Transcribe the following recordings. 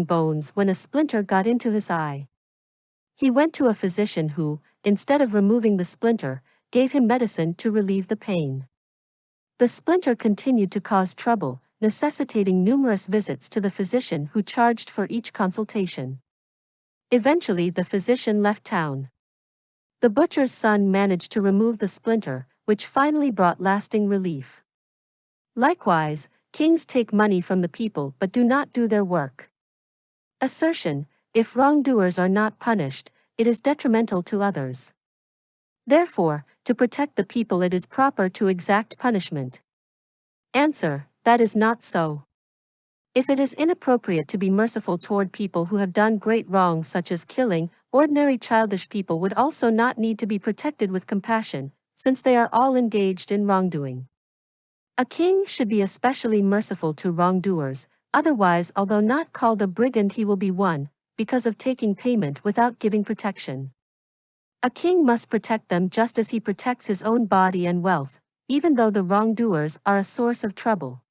bones when a splinter got into his eye. He went to a physician who, instead of removing the splinter, gave him medicine to relieve the pain. The splinter continued to cause trouble, necessitating numerous visits to the physician who charged for each consultation. Eventually the physician left town. The butcher's son managed to remove the splinter, which finally brought lasting relief. Likewise, kings take money from the people but do not do their work. Assertion: if wrongdoers are not punished, it is detrimental to others. Therefore, to protect the people it is proper to exact punishment. Answer: that is not so. If it is inappropriate to be merciful toward people who have done great wrongs such as killing, ordinary childish people would also not need to be protected with compassion, since they are all engaged in wrongdoing. A king should be especially merciful to wrongdoers, otherwise although not called a brigand he will be one, because of taking payment without giving protection. A king must protect them just as he protects his own body and wealth, even though the wrongdoers are a source of trouble.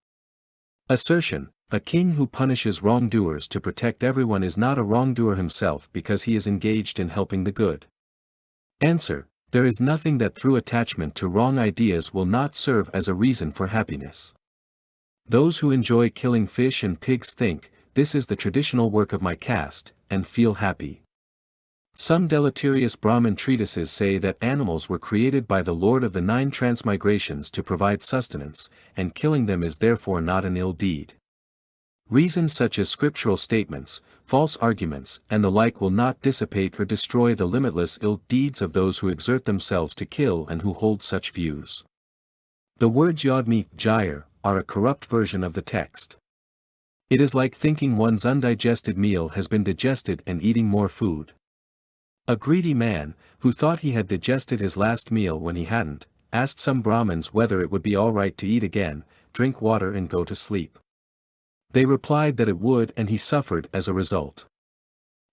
Assertion: a king who punishes wrongdoers to protect everyone is not a wrongdoer himself because he is engaged in helping the good. Answer: there is nothing that through attachment to wrong ideas will not serve as a reason for happiness. Those who enjoy killing fish and pigs think, this is the traditional work of my caste, and feel happy. Some deleterious Brahmin treatises say that animals were created by the Lord of the 9 transmigrations to provide sustenance, and killing them is therefore not an ill deed. Reasons such as scriptural statements, false arguments, and the like will not dissipate or destroy the limitless ill deeds of those who exert themselves to kill and who hold such views. The words yodmi, gyre, are a corrupt version of the text. It is like thinking one's undigested meal has been digested and eating more food. A greedy man, who thought he had digested his last meal when he hadn't, asked some Brahmins whether it would be all right to eat again, drink water and go to sleep. They replied that it would, and he suffered as a result.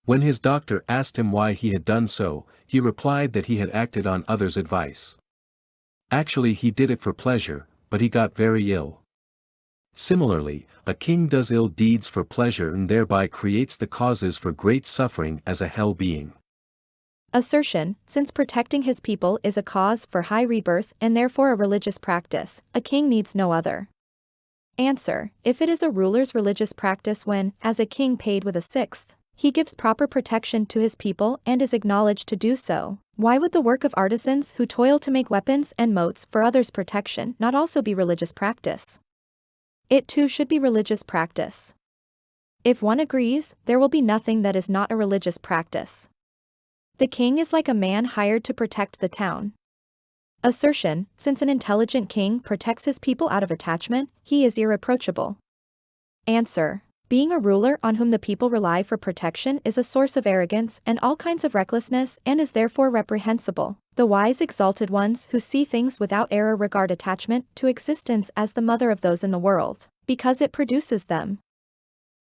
When his doctor asked him why he had done so, he replied that he had acted on others' advice. Actually he did it for pleasure, but he got very ill. Similarly, a king does ill deeds for pleasure and thereby creates the causes for great suffering as a hell being. Assertion: since protecting his people is a cause for high rebirth and therefore a religious practice, a king needs no other. Answer: if it is a ruler's religious practice when, as a king paid with a sixth, he gives proper protection to his people and is acknowledged to do so, why would the work of artisans who toil to make weapons and moats for others' protection not also be religious practice? It too should be religious practice. If one agrees, there will be nothing that is not a religious practice. The king is like a man hired to protect the town. Assertion: since an intelligent king protects his people out of attachment, he is irreproachable. Answer: being a ruler on whom the people rely for protection is a source of arrogance and all kinds of recklessness and is therefore reprehensible. The wise exalted ones who see things without error regard attachment to existence as the mother of those in the world, because it produces them.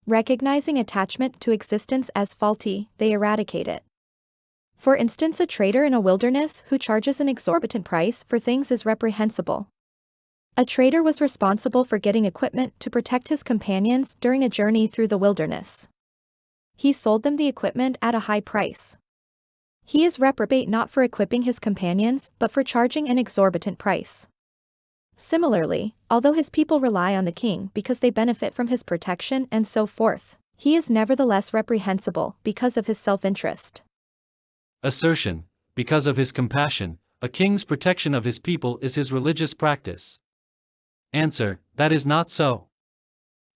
Recognizing attachment to existence as faulty, they eradicate it. For instance, a trader in a wilderness who charges an exorbitant price for things is reprehensible. A trader was responsible for getting equipment to protect his companions during a journey through the wilderness. He sold them the equipment at a high price. He is reprobate not for equipping his companions but for charging an exorbitant price. Similarly, although his people rely on the king because they benefit from his protection and so forth, he is nevertheless reprehensible because of his self-interest. Assertion: because of his compassion, a king's protection of his people is his religious practice. Answer: that is not so.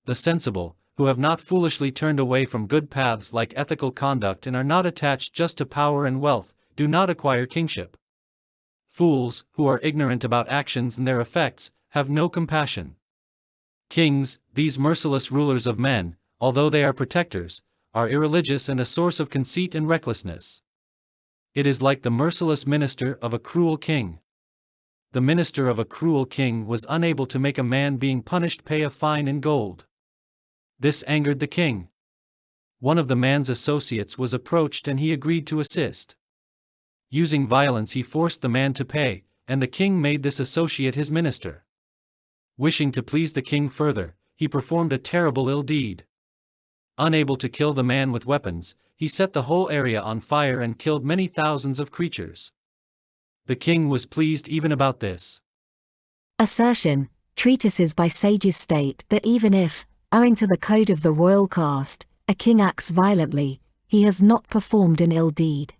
The sensible, who have not foolishly turned away from good paths like ethical conduct and are not attached just to power and wealth, do not acquire kingship. Fools, who are ignorant about actions and their effects, have no compassion. Kings, these merciless rulers of men, although they are protectors, are irreligious and a source of conceit and recklessness. It is like the merciless minister of a cruel king. The minister of a cruel king was unable to make a man being punished pay a fine in gold. This angered the king. One of the man's associates was approached and he agreed to assist. Using violence he forced the man to pay, and the king made this associate his minister. Wishing to please the king further, he performed a terrible ill deed. Unable to kill the man with weapons, he set the whole area on fire and killed many thousands of creatures. The king was pleased even about this. Assertion. Treatises by sages state that even if, owing to the code of the royal caste, a king acts violently, he has not performed an ill deed.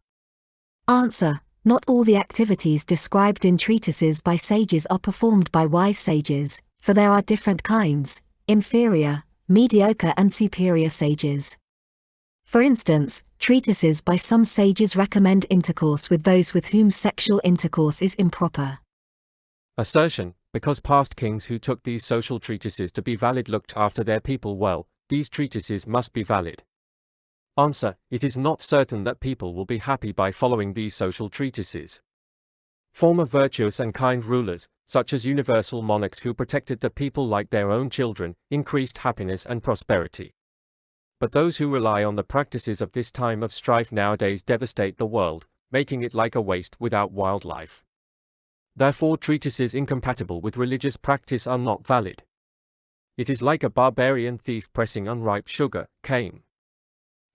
Answer. Not all the activities described in treatises by sages are performed by wise sages, for there are different kinds: inferior, mediocre and superior sages. For instance, treatises by some sages recommend intercourse with those with whom sexual intercourse is improper. Assertion. Because past kings who took these social treatises to be valid looked after their people well, these treatises must be valid. Answer. It is not certain that people will be happy by following these social treatises. Former virtuous and kind rulers, such as universal monarchs who protected the people like their own children, increased happiness and prosperity. But those who rely on the practices of this time of strife nowadays devastate the world, making it like a waste without wildlife. Therefore, treatises incompatible with religious practice are not valid. It is like a barbarian thief pressing unripe sugar cane.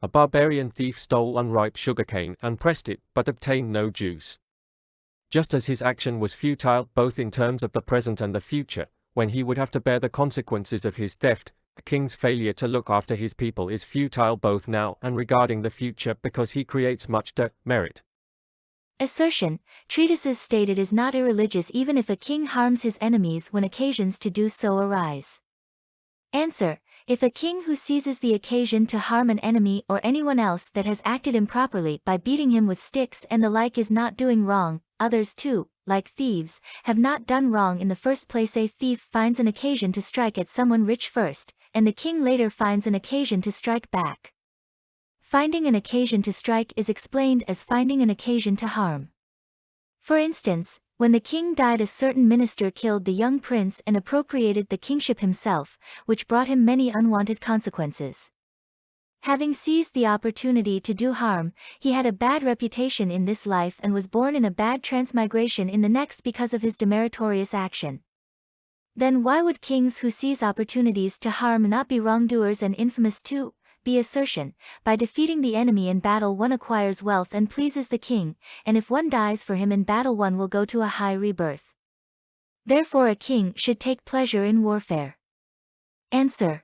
A barbarian thief stole unripe sugarcane and pressed it, but obtained no juice. Just as his action was futile both in terms of the present and the future, when he would have to bear the consequences of his theft, a king's failure to look after his people is futile both now and regarding the future because he creates much demerit. Assertion. Treatises state it is not irreligious even if a king harms his enemies when occasions to do so arise. Answer. If a king who seizes the occasion to harm an enemy or anyone else that has acted improperly by beating him with sticks and the like is not doing wrong, others too, like thieves, have not done wrong in the first place. A thief finds an occasion to strike at someone rich first, and the king later finds an occasion to strike back. Finding an occasion to strike is explained as finding an occasion to harm. For instance, when the king died, a certain minister killed the young prince and appropriated the kingship himself, which brought him many unwanted consequences. Having seized the opportunity to do harm, he had a bad reputation in this life and was born in a bad transmigration in the next because of his demeritorious action. Then why would kings who seize opportunities to harm not be wrongdoers and infamous too? Be assertion. By defeating the enemy in battle one acquires wealth and pleases the king, and if one dies for him in battle one will go to a high rebirth. Therefore a king should take pleasure in warfare. Answer.